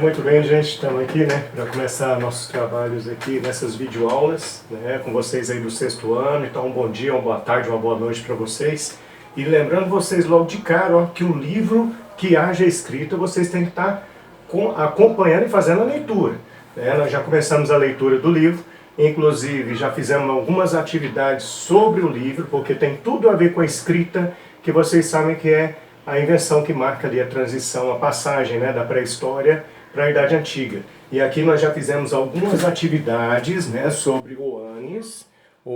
Muito bem, gente, estamos aqui, né, para começar nossos trabalhos aqui nessas videoaulas, né, com vocês aí do sexto ano. Então, um bom dia, uma boa tarde, uma boa noite para vocês. E lembrando vocês logo de cara, ó, que o livro que haja escrito, vocês têm que estar acompanhando e fazendo a leitura. Né? Nós já começamos a leitura do livro, inclusive já fizemos algumas atividades sobre o livro, porque tem tudo a ver com a escrita, que vocês sabem que é a invenção que marca ali a transição, a passagem, né, da pré-história para a Idade Antiga. E aqui nós já fizemos algumas atividades, né, sobre o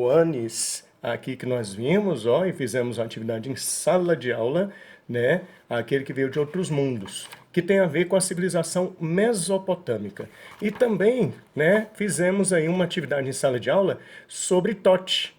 Anis aqui que nós vimos, ó, e fizemos uma atividade em sala de aula, né, aquele que veio de outros mundos, que tem a ver com a civilização mesopotâmica. E também, né, fizemos aí uma atividade em sala de aula sobre Tote,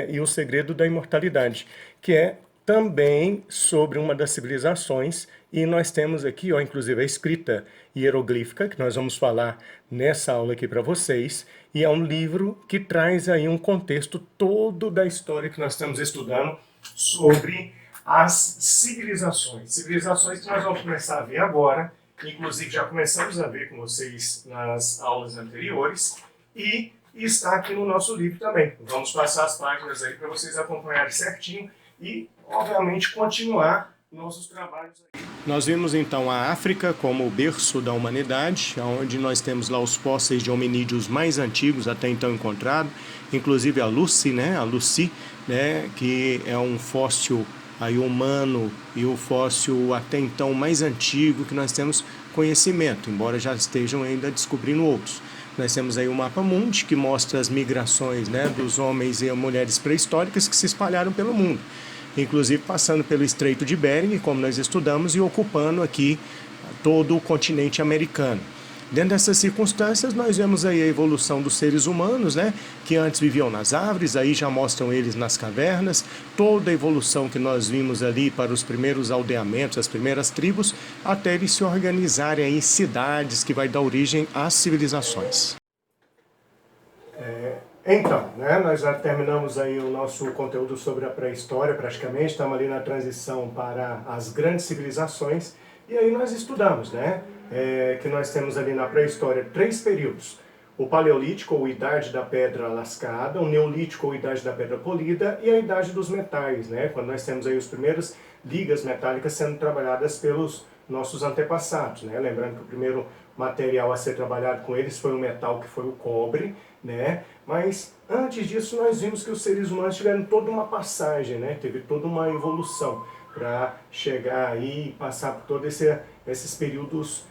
e o segredo da imortalidade, que é também sobre uma das civilizações, e nós temos aqui, ó, inclusive a escrita hieroglífica, que nós vamos falar nessa aula aqui para vocês, e é um livro que traz aí um contexto todo da história que nós estamos estudando sobre as civilizações. Civilizações que nós vamos começar a ver agora, inclusive já começamos a ver com vocês nas aulas anteriores, e está aqui no nosso livro também. Vamos passar as páginas aí para vocês acompanharem certinho e, obviamente, continuar nossos trabalhos aí. Nós vimos então a África como o berço da humanidade, onde nós temos lá os fósseis de hominídeos mais antigos até então encontrados, inclusive a Lucy, né, que é um fóssil aí humano e o fóssil até então mais antigo que nós temos conhecimento, embora já estejam ainda descobrindo outros. Nós temos aí o mapa mundi, que mostra as migrações, né, dos homens e mulheres pré-históricas que se espalharam pelo mundo, inclusive passando pelo Estreito de Bering, como nós estudamos, e ocupando aqui todo o continente americano. Dentro dessas circunstâncias, nós vemos aí a evolução dos seres humanos, né, que antes viviam nas árvores, aí já mostram eles nas cavernas, toda a evolução que nós vimos ali para os primeiros aldeamentos, as primeiras tribos, até eles se organizarem em cidades que vai dar origem às civilizações. Então, né, nós já terminamos aí o nosso conteúdo sobre a pré-história, praticamente, estamos ali na transição para as grandes civilizações, e aí nós estudamos, né, que nós temos ali na pré-história 3 períodos: o Paleolítico, ou Idade da Pedra Lascada, o Neolítico, ou Idade da Pedra Polida, e a Idade dos Metais, né, quando nós temos aí as primeiras ligas metálicas sendo trabalhadas pelos nossos antepassados, né, lembrando que o primeiro material a ser trabalhado com eles foi o metal, que foi o cobre, né? Mas antes disso nós vimos que os seres humanos tiveram toda uma passagem, né? Teve toda uma evolução para chegar aí e passar por todos esses períodos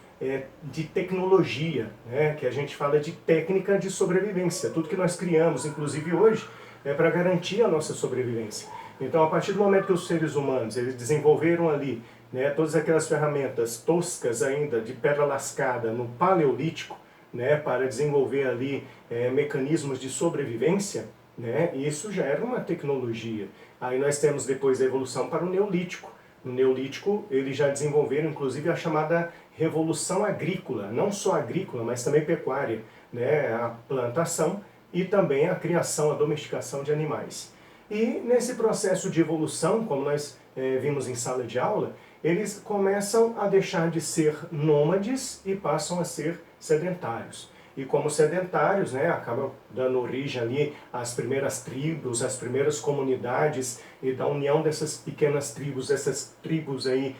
de tecnologia, né? Que a gente fala de técnica de sobrevivência. Tudo que nós criamos, inclusive hoje, é para garantir a nossa sobrevivência. Então, a partir do momento que os seres humanos eles desenvolveram ali, né, todas aquelas ferramentas toscas ainda de pedra lascada no Paleolítico, né, para desenvolver ali mecanismos de sobrevivência, né, isso já era uma tecnologia. Aí nós temos depois a evolução para o Neolítico. No Neolítico eles já desenvolveram inclusive a chamada revolução agrícola, não só agrícola, mas também pecuária, né, a plantação e também a criação, a domesticação de animais. E nesse processo de evolução, como nós vimos em sala de aula, eles começam a deixar de ser nômades e passam a ser sedentários. E como sedentários, né, acabam dando origem ali às primeiras tribos, às primeiras comunidades, e da união dessas pequenas tribos, dessas tribos aí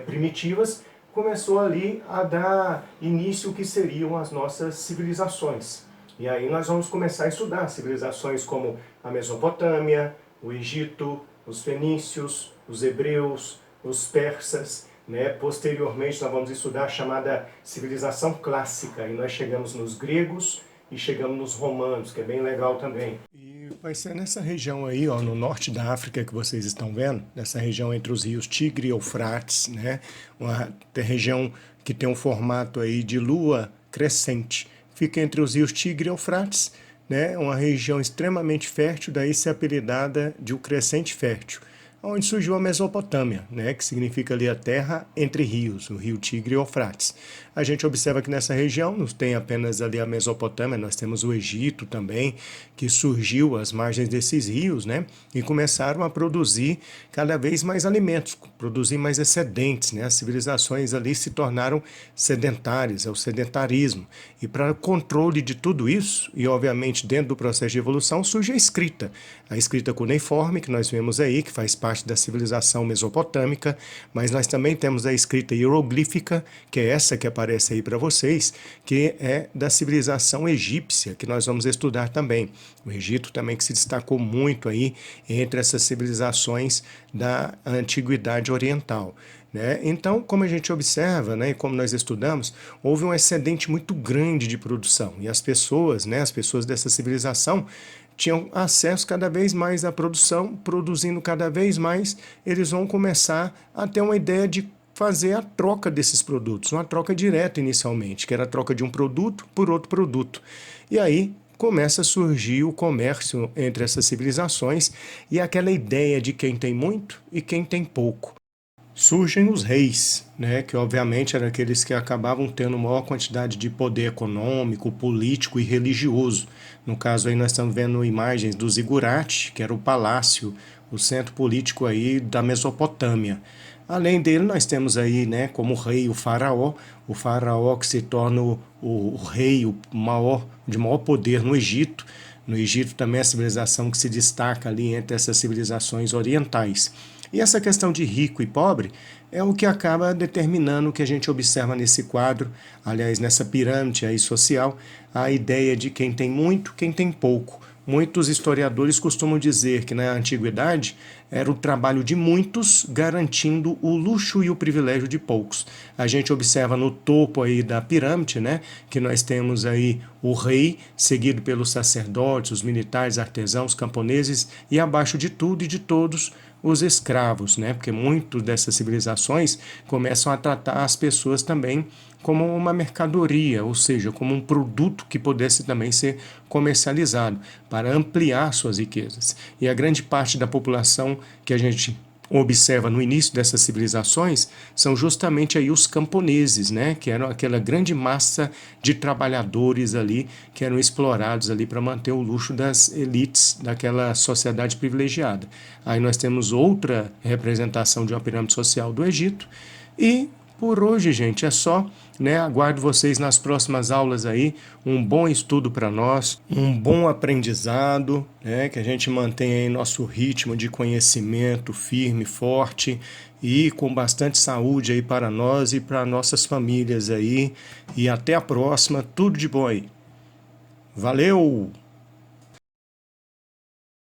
primitivas, começou ali a dar início ao que seriam as nossas civilizações. E aí nós vamos começar a estudar civilizações como a Mesopotâmia, o Egito, os fenícios, os hebreus, os persas, né? Posteriormente nós vamos estudar a chamada civilização clássica, e nós chegamos nos gregos e chegamos nos romanos, que é bem legal também. E vai ser nessa região aí, ó, no norte da África que vocês estão vendo, nessa região entre os rios Tigre e Eufrates, né? Uma região que tem um formato aí de lua crescente. Fica entre os rios Tigre e Eufrates, né? Uma região extremamente fértil, daí ser apelidada de o Crescente Fértil. onde surgiu a Mesopotâmia, né, que significa ali a terra entre rios, o rio Tigre e Eufrates. A gente observa que nessa região não tem apenas ali a Mesopotâmia, nós temos o Egito também, que surgiu às margens desses rios, né, e começaram a produzir cada vez mais alimentos, produzir mais excedentes, né, as civilizações ali se tornaram sedentárias, é o sedentarismo. E para controle de tudo isso, e obviamente dentro do processo de evolução, surge a escrita cuneiforme, que nós vemos aí, que faz parte da civilização mesopotâmica, mas nós também temos a escrita hieroglífica, que é essa que aparece aí para vocês, que é da civilização egípcia, que nós vamos estudar também. O Egito também que se destacou muito aí entre essas civilizações da antiguidade oriental. Né? Então, como a gente observa, né, e como nós estudamos, houve um excedente muito grande de produção e as pessoas, né, as pessoas dessa civilização tinham acesso cada vez mais à produção, produzindo cada vez mais, eles vão começar a ter uma ideia de fazer a troca desses produtos, uma troca direta inicialmente, que era a troca de um produto por outro produto. E aí começa a surgir o comércio entre essas civilizações e aquela ideia de quem tem muito e quem tem pouco. Surgem os reis, né, que obviamente eram aqueles que acabavam tendo maior quantidade de poder econômico, político e religioso. No caso aí nós estamos vendo imagens do zigurate, que era o palácio, o centro político aí da Mesopotâmia. Além dele nós temos aí, né, como rei o faraó que se torna o rei de maior poder no Egito. No Egito também é a civilização que se destaca ali entre essas civilizações orientais. E essa questão de rico e pobre é o que acaba determinando o que a gente observa nesse quadro, aliás, nessa pirâmide aí social, a ideia de quem tem muito, quem tem pouco. Muitos historiadores costumam dizer que na antiguidade era o trabalho de muitos garantindo o luxo e o privilégio de poucos. A gente observa no topo aí da pirâmide, né, que nós temos aí o rei, seguido pelos sacerdotes, os militares, artesãos, camponeses e abaixo de tudo e de todos os escravos, né? Porque muitas dessas civilizações começam a tratar as pessoas também como uma mercadoria, ou seja, como um produto que pudesse também ser comercializado para ampliar suas riquezas. E a grande parte da população que a gente observa no início dessas civilizações são justamente aí os camponeses, né, que eram aquela grande massa de trabalhadores ali que eram explorados ali para manter o luxo das elites daquela sociedade privilegiada. Aí nós temos outra representação de uma pirâmide social do Egito e por hoje, gente, é só, né? Aguardo vocês nas próximas aulas aí. Um bom estudo para nós, um bom aprendizado, né? Que a gente mantenha aí nosso ritmo de conhecimento firme, forte e com bastante saúde aí para nós e para nossas famílias aí. E até a próxima. Tudo de bom aí. Valeu!